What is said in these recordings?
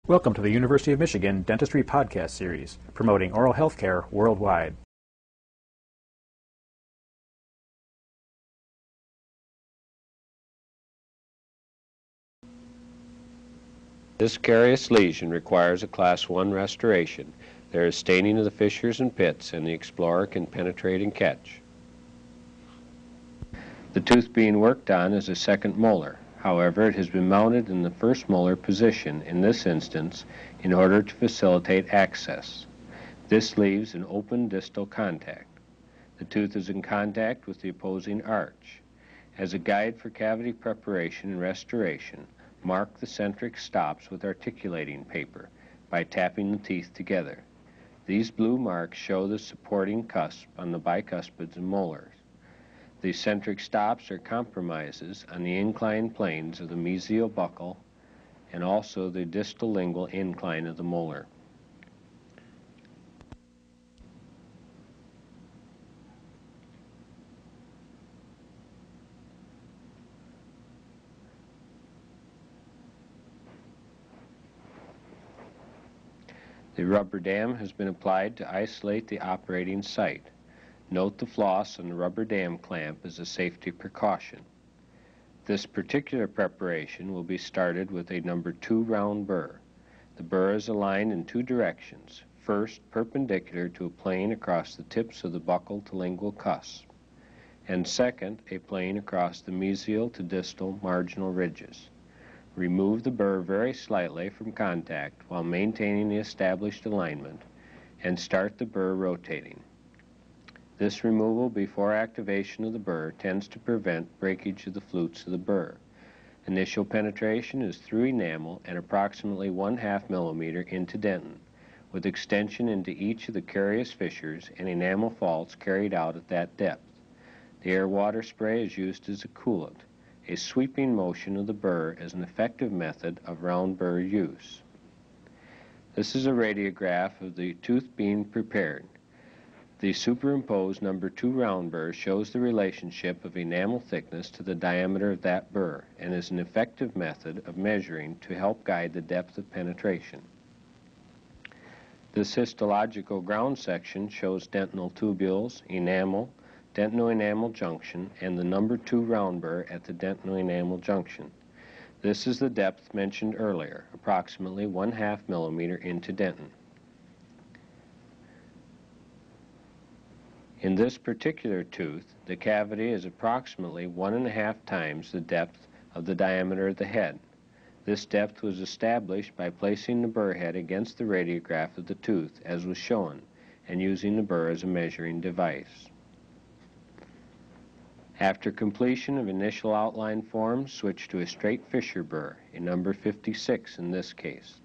Welcome to the University of Michigan Dentistry Podcast Series, promoting oral health care worldwide. This carious lesion requires a Class 1 restoration. There is staining of the fissures and pits, and the explorer can penetrate and catch. The tooth being worked on is a second molar. However, it has been mounted in the first molar position in this instance in order to facilitate access. This leaves an open distal contact. The tooth is in contact with the opposing arch. As a guide for cavity preparation and restoration, mark the centric stops with articulating paper by tapping the teeth together. These blue marks show the supporting cusp on the bicuspids and molars. The centric stops are compromises on the inclined planes of the mesial buccal and also the distal lingual incline of the molar. The rubber dam has been applied to isolate the operating site. Note the floss on the rubber dam clamp as a safety precaution. This particular preparation will be started with a number 2 round burr. The burr is aligned in 2 directions. First, perpendicular to a plane across the tips of the buccal to lingual cusp, and second, a plane across the mesial to distal marginal ridges. Remove the burr very slightly from contact while maintaining the established alignment, and start the burr rotating. This removal before activation of the burr tends to prevent breakage of the flutes of the burr. Initial penetration is through enamel at approximately 1/2 millimeter into dentin, with extension into each of the carious fissures and enamel faults carried out at that depth. The air-water spray is used as a coolant. A sweeping motion of the burr is an effective method of round burr use. This is a radiograph of the tooth being prepared. The superimposed number 2 round burr shows the relationship of enamel thickness to the diameter of that burr and is an effective method of measuring to help guide the depth of penetration. This histological ground section shows dentinal tubules, enamel, dentino-enamel junction, and the number 2 round burr at the dentino-enamel junction. This is the depth mentioned earlier, approximately 1/2 millimeter into dentin. In this particular tooth, the cavity is approximately 1.5 times the depth of the diameter of the head. This depth was established by placing the burr head against the radiograph of the tooth, as was shown, and using the burr as a measuring device. After completion of initial outline forms, switch to a straight fissure burr, a number 56 in this case.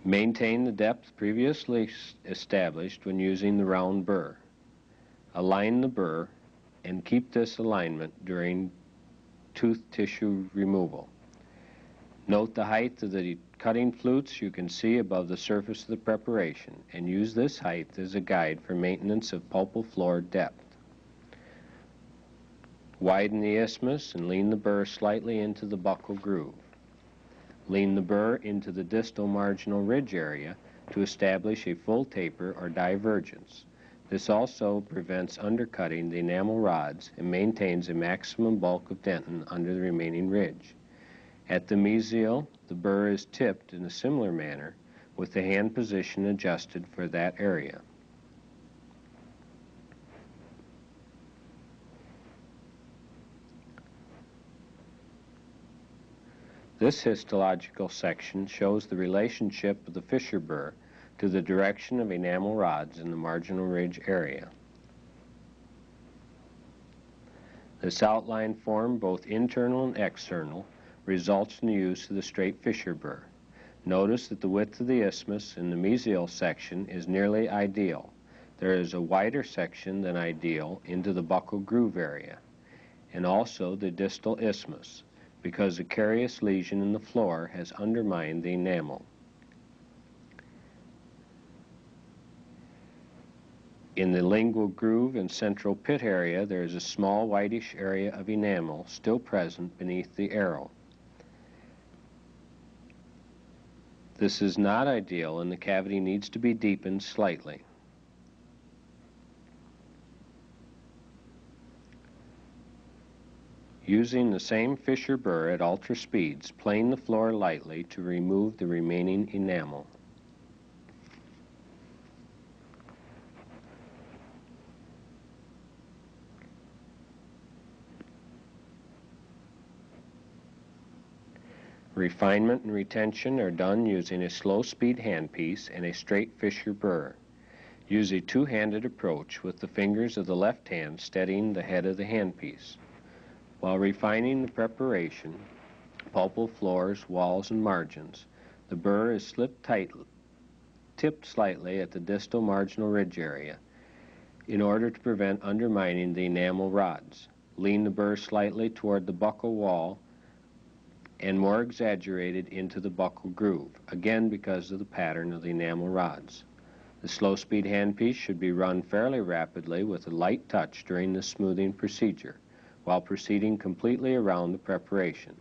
Maintain the depth previously established when using the round burr. Align the burr and keep this alignment during tooth tissue removal. Note the height of the cutting flutes you can see above the surface of the preparation, and use this height as a guide for maintenance of pulpal floor depth. Widen the isthmus and lean the burr slightly into the buccal groove. Lean the burr into the distal marginal ridge area to establish a full taper or divergence. This also prevents undercutting the enamel rods and maintains a maximum bulk of dentin under the remaining ridge. At the mesial, the burr is tipped in a similar manner with the hand position adjusted for that area. This histological section shows the relationship of the fissure burr to the direction of enamel rods in the marginal ridge area. This outline form, both internal and external, results in the use of the straight fissure burr. Notice that the width of the isthmus in the mesial section is nearly ideal. There is a wider section than ideal into the buccal groove area, and also the distal isthmus, because a carious lesion in the floor has undermined the enamel. In the lingual groove and central pit area, there is a small whitish area of enamel still present beneath the arrow. This is not ideal and the cavity needs to be deepened slightly. Using the same Fisher burr at ultra speeds, plane the floor lightly to remove the remaining enamel. Refinement and retention are done using a slow-speed handpiece and a straight Fisher burr. Use a two-handed approach with the fingers of the left hand steadying the head of the handpiece. While refining the preparation, pulpal floors, walls, and margins, the burr is tipped slightly at the distal marginal ridge area in order to prevent undermining the enamel rods. Lean the burr slightly toward the buccal wall and more exaggerated into the buccal groove, again because of the pattern of the enamel rods. The slow-speed handpiece should be run fairly rapidly with a light touch during the smoothing procedure, while proceeding completely around the preparation.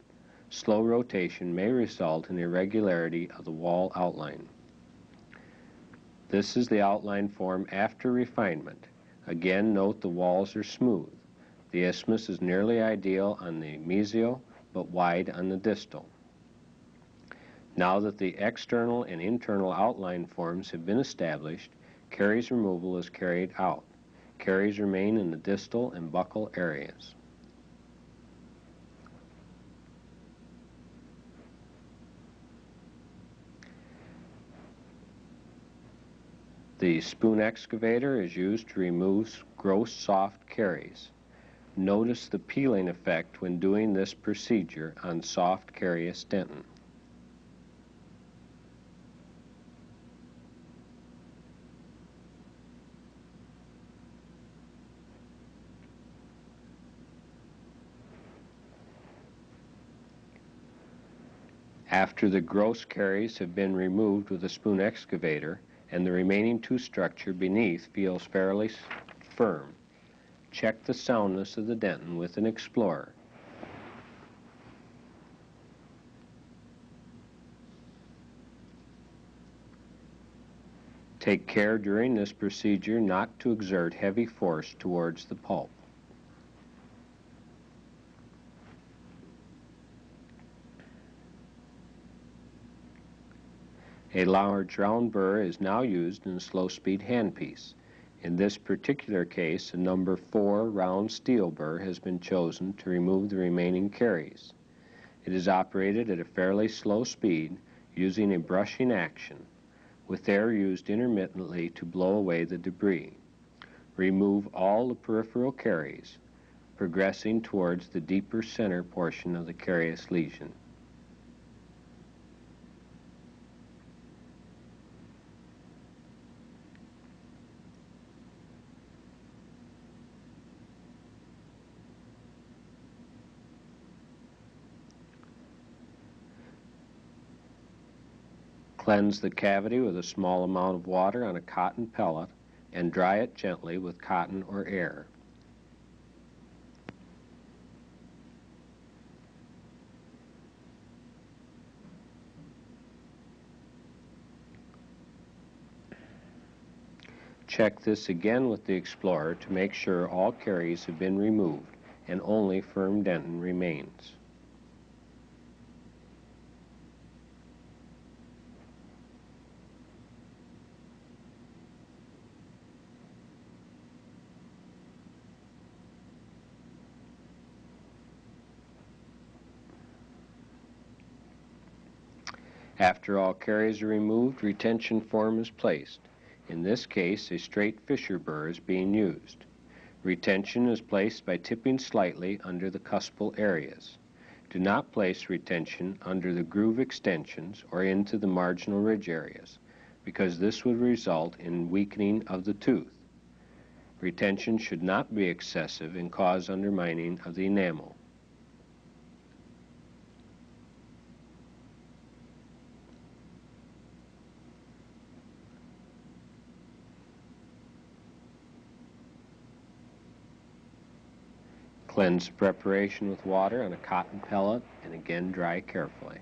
Slow rotation may result in irregularity of the wall outline. This is the outline form after refinement. Again, note the walls are smooth. The isthmus is nearly ideal on the mesial, but wide on the distal. Now that the external and internal outline forms have been established, caries removal is carried out. Caries remain in the distal and buccal areas. The spoon excavator is used to remove gross soft caries. Notice the peeling effect when doing this procedure on soft carious dentin. After the gross caries have been removed with a spoon excavator and the remaining tooth structure beneath feels fairly firm, check the soundness of the dentin with an explorer. Take care during this procedure not to exert heavy force towards the pulp. A large round burr is now used in a slow-speed handpiece. In this particular case, a number 4 round steel burr has been chosen to remove the remaining caries. It is operated at a fairly slow speed using a brushing action, with air used intermittently to blow away the debris. Remove all the peripheral caries, progressing towards the deeper center portion of the carious lesion. Cleanse the cavity with a small amount of water on a cotton pellet and dry it gently with cotton or air. Check this again with the explorer to make sure all caries have been removed and only firm dentin remains. After all caries are removed, retention form is placed. In this case, a straight Fisher burr is being used. Retention is placed by tipping slightly under the cuspal areas. Do not place retention under the groove extensions or into the marginal ridge areas, because this would result in weakening of the tooth. Retention should not be excessive and cause undermining of the enamel. Cleanse the preparation with water on a cotton pellet and again dry carefully.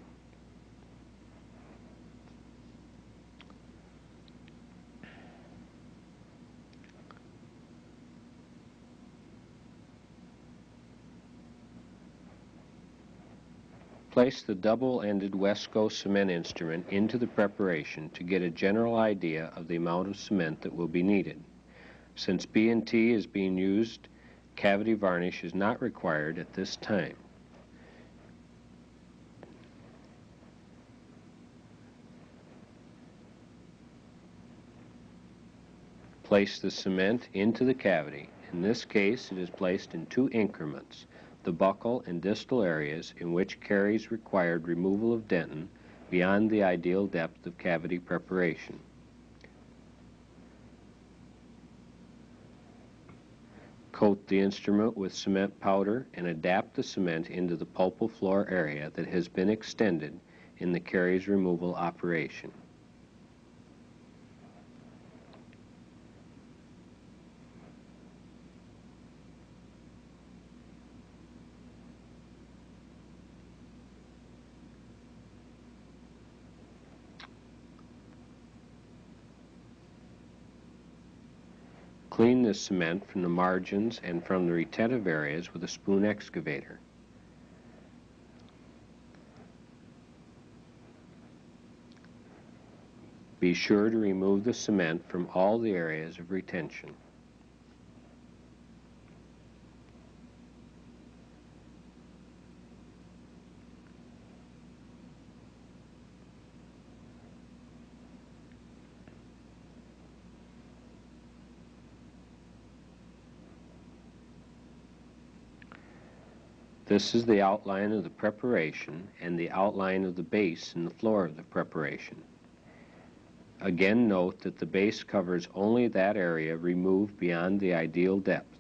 Place the double-ended Wesco cement instrument into the preparation to get a general idea of the amount of cement that will be needed. Since B&T is being used, cavity varnish is not required at this time. Place the cement into the cavity. In this case, it is placed in 2 increments, the buccal and distal areas in which caries required removal of dentin beyond the ideal depth of cavity preparation. Coat the instrument with cement powder and adapt the cement into the pulpal floor area that has been extended in the caries removal operation. Clean the cement from the margins and from the retentive areas with a spoon excavator. Be sure to remove the cement from all the areas of retention. This is the outline of the preparation and the outline of the base in the floor of the preparation. Again, note that the base covers only that area removed beyond the ideal depth.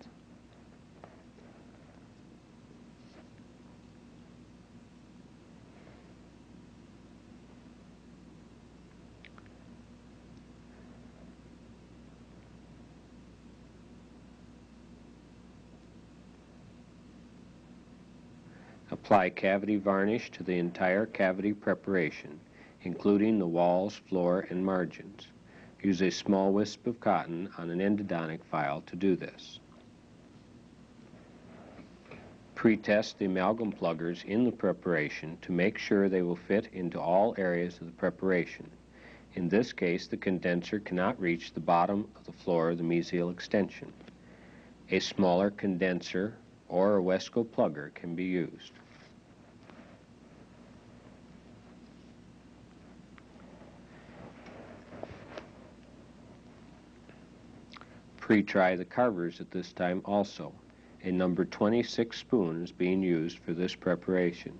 Apply cavity varnish to the entire cavity preparation, including the walls, floor, and margins. Use a small wisp of cotton on an endodontic file to do this. Pre-test the amalgam pluggers in the preparation to make sure they will fit into all areas of the preparation. In this case, the condenser cannot reach the bottom of the floor of the mesial extension. A smaller condenser or a Wesco plugger can be used. Pre-try the carvers at this time also. A number 26 spoon is being used for this preparation.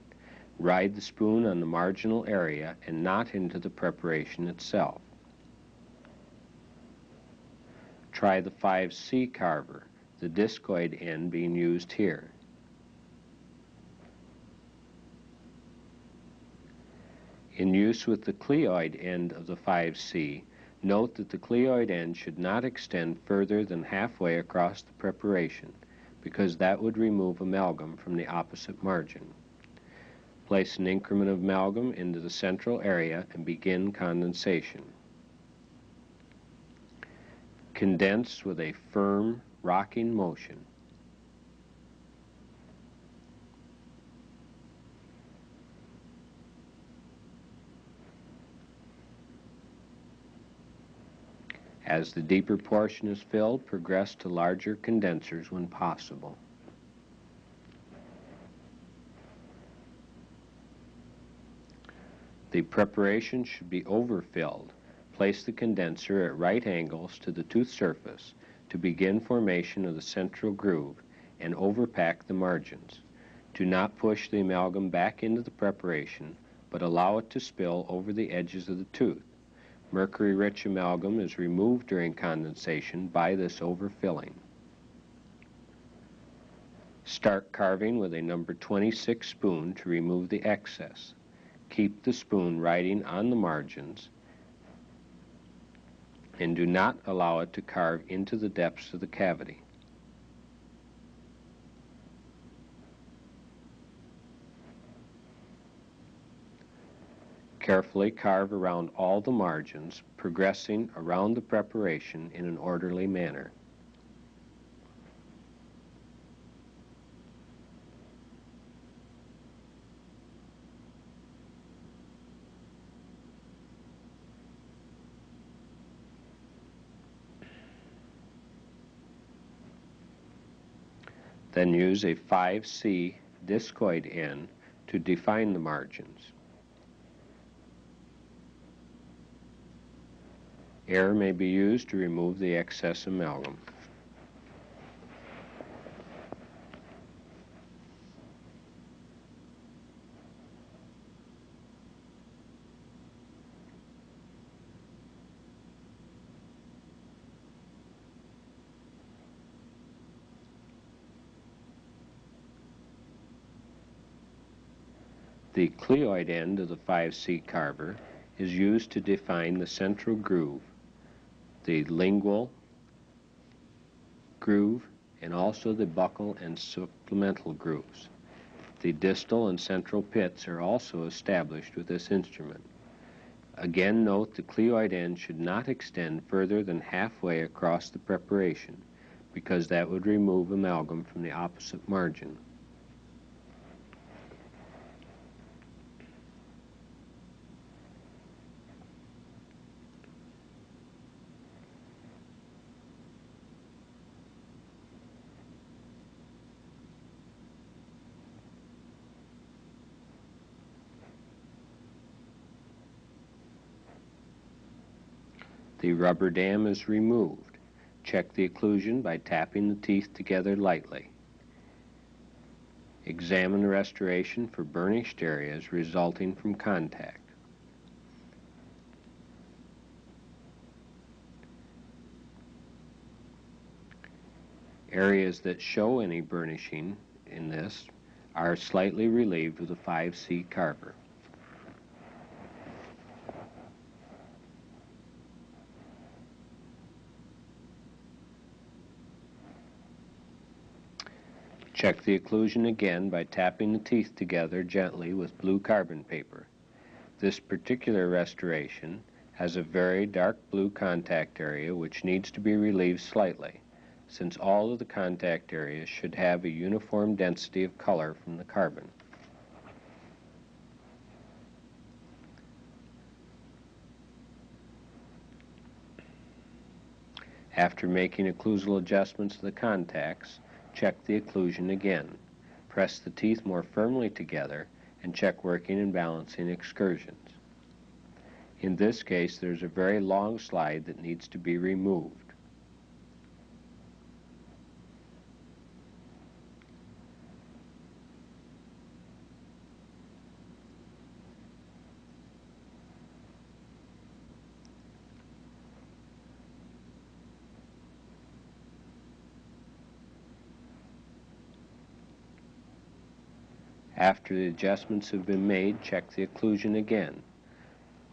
Ride the spoon on the marginal area and not into the preparation itself. Try the 5C carver, the discoid end being used here. In use with the cleoid end of the 5C, note that the cleoid end should not extend further than halfway across the preparation, because that would remove amalgam from the opposite margin. Place an increment of amalgam into the central area and begin condensation. Condense with a firm, rocking motion. As the deeper portion is filled, progress to larger condensers when possible. The preparation should be overfilled. Place the condenser at right angles to the tooth surface to begin formation of the central groove and overpack the margins. Do not push the amalgam back into the preparation, but allow it to spill over the edges of the tooth. Mercury-rich amalgam is removed during condensation by this overfilling. Start carving with a number 26 spoon to remove the excess. Keep the spoon riding on the margins and do not allow it to carve into the depths of the cavity. Carefully carve around all the margins, progressing around the preparation in an orderly manner. Then use a 5C discoid end to define the margins. Air may be used to remove the excess amalgam. The cleoid end of the 5C carver is used to define the central groove, the lingual groove, and also the buccal and supplemental grooves. The distal and central pits are also established with this instrument. Again, note the cleoid end should not extend further than halfway across the preparation, because that would remove amalgam from the opposite margin. The rubber dam is removed. Check the occlusion by tapping the teeth together lightly. Examine the restoration for burnished areas resulting from contact. Areas that show any burnishing in this are slightly relieved with a 5C carver. Check the occlusion again by tapping the teeth together gently with blue carbon paper. This particular restoration has a very dark blue contact area which needs to be relieved slightly, since all of the contact areas should have a uniform density of color from the carbon. After making occlusal adjustments to the contacts, check the occlusion again. Press the teeth more firmly together and check working and balancing excursions. In this case, there's a very long slide that needs to be removed. After the adjustments have been made, check the occlusion again,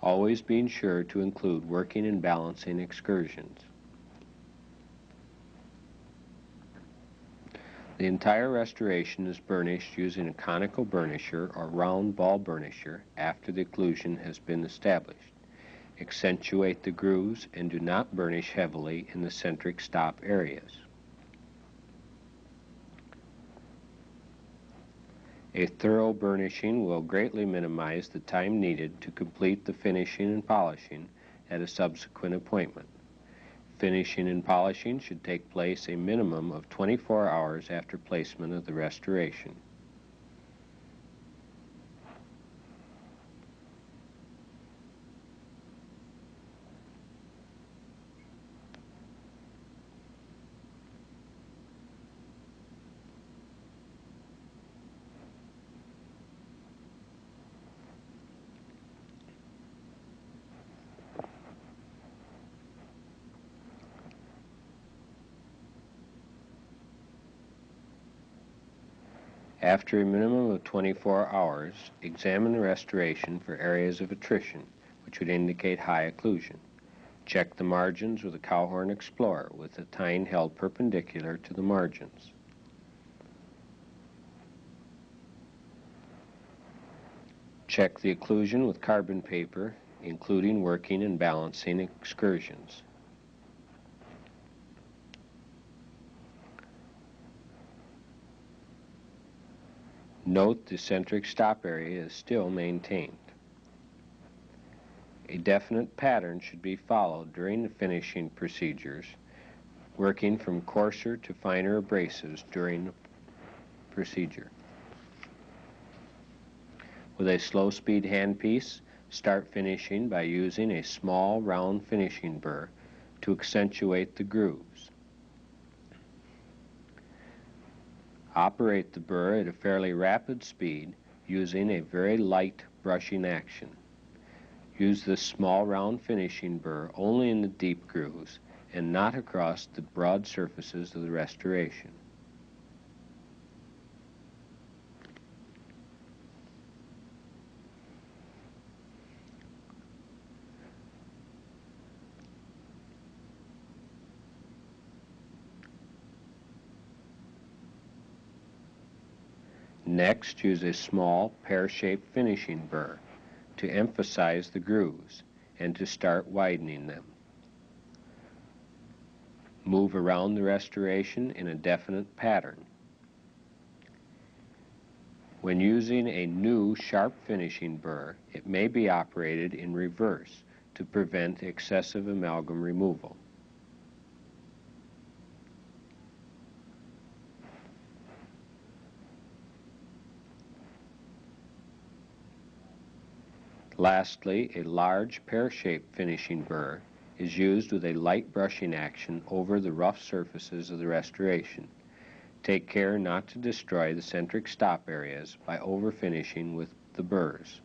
always being sure to include working and balancing excursions. The entire restoration is burnished using a conical burnisher or round ball burnisher after the occlusion has been established. Accentuate the grooves and do not burnish heavily in the centric stop areas. A thorough burnishing will greatly minimize the time needed to complete the finishing and polishing at a subsequent appointment. Finishing and polishing should take place a minimum of 24 hours after placement of the restoration. After a minimum of 24 hours, examine the restoration for areas of attrition, which would indicate high occlusion. Check the margins with a Cowhorn Explorer with the tine held perpendicular to the margins. Check the occlusion with carbon paper, including working and balancing excursions. Note the centric stop area is still maintained. A definite pattern should be followed during the finishing procedures, working from coarser to finer abrasives during procedure. With a slow-speed handpiece, start finishing by using a small round finishing burr to accentuate the grooves. Operate the burr at a fairly rapid speed using a very light brushing action. Use this small round finishing burr only in the deep grooves and not across the broad surfaces of the restoration. Next, use a small pear-shaped finishing burr to emphasize the grooves and to start widening them. Move around the restoration in a definite pattern. When using a new sharp finishing burr, it may be operated in reverse to prevent excessive amalgam removal. Lastly, a large pear-shaped finishing burr is used with a light brushing action over the rough surfaces of the restoration. Take care not to destroy the centric stop areas by over-finishing with the burrs.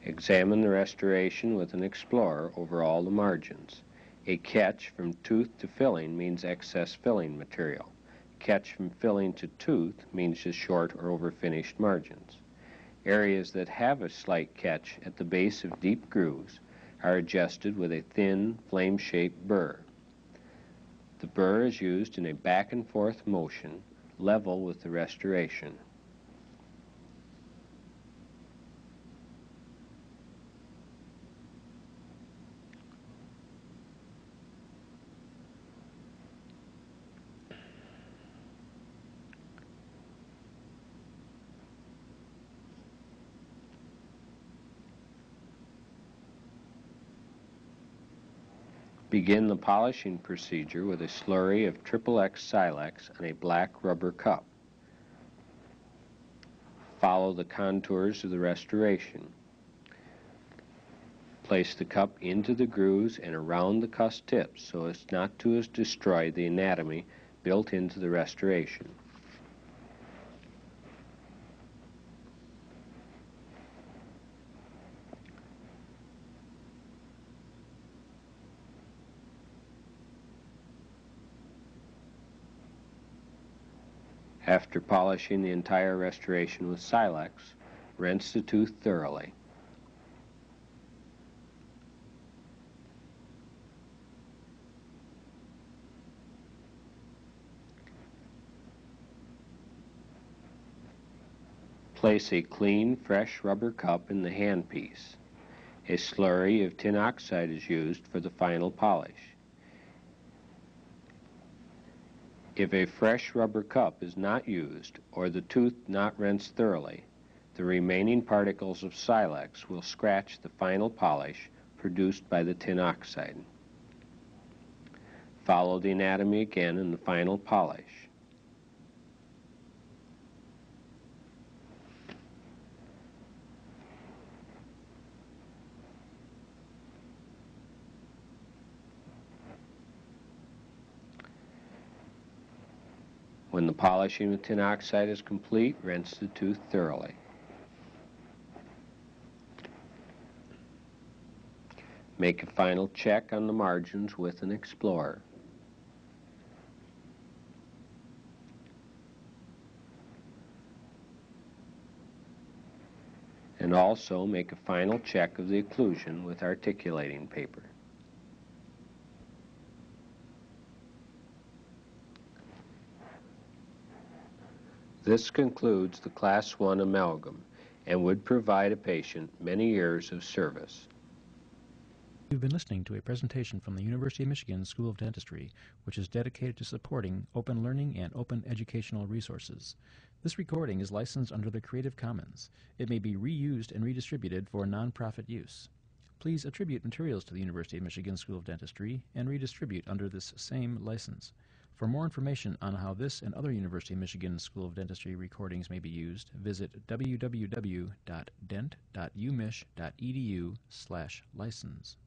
Examine the restoration with an explorer over all the margins. A catch from tooth to filling means excess filling material. Catch from filling to tooth means just short or over-finished margins. Areas that have a slight catch at the base of deep grooves are adjusted with a thin, flame-shaped burr. The burr is used in a back-and-forth motion, level with the restoration. Begin the polishing procedure with a slurry of XXX Silex on a black rubber cup. Follow the contours of the restoration. Place the cup into the grooves and around the cuss tips so as not to destroy the anatomy built into the restoration. After polishing the entire restoration with Silex, rinse the tooth thoroughly. Place a clean, fresh rubber cup in the handpiece. A slurry of tin oxide is used for the final polish. If a fresh rubber cup is not used or the tooth not rinsed thoroughly, the remaining particles of silex will scratch the final polish produced by the tin oxide. Follow the anatomy again in the final polish. When the polishing with tin oxide is complete, rinse the tooth thoroughly. Make a final check on the margins with an explorer. And also make a final check of the occlusion with articulating paper. This concludes the Class 1 amalgam, and would provide a patient many years of service. You've been listening to a presentation from the University of Michigan School of Dentistry, which is dedicated to supporting open learning and open educational resources. This recording is licensed under the Creative Commons. It may be reused and redistributed for nonprofit use. Please attribute materials to the University of Michigan School of Dentistry and redistribute under this same license. For more information on how this and other University of Michigan School of Dentistry recordings may be used, visit www.dent.umich.edu/license.